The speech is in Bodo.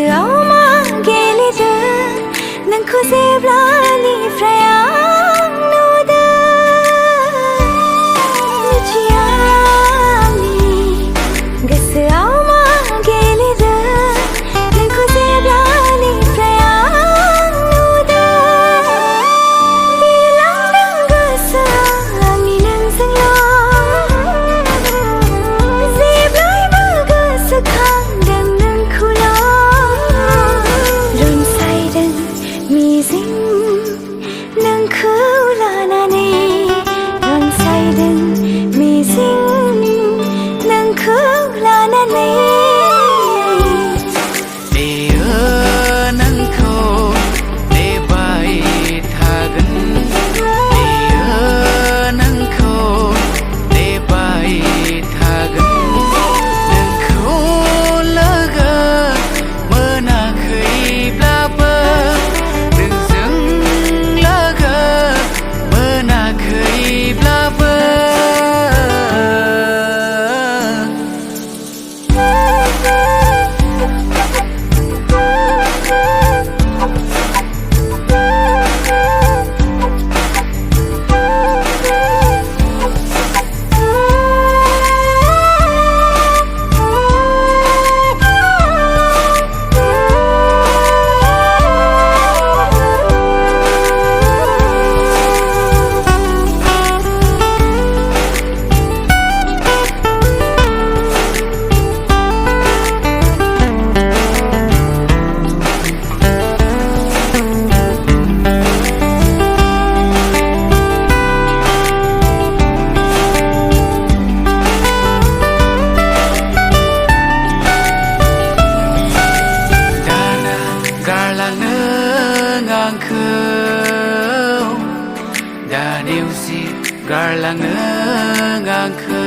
गोसोआव मा गेलेदों नोंखौ जेब्लानिफ्राय आं नुदों मिथिया आंनि गोसोआव मा गेलेदों नोंखौ जेब्लानिफ्राय आं नुदों बिरलांदों गोसोआ आंनि नोंजोंल' जेब्लायबो गोसोखांदों नोंखौल' रनसायदों मिजिं नोंखौ लानानै रनसायदों मिजिं नोंखौ लानानै बेयो नोंखौ नेबाय थागोन बेयो नोंखौ नेबाय थागोन नोंखौ लोगो मोनाखैब्लाबो नोंजों लोगो मोनाखैब्लाबो दा नेवसि गारलाङो आंखौ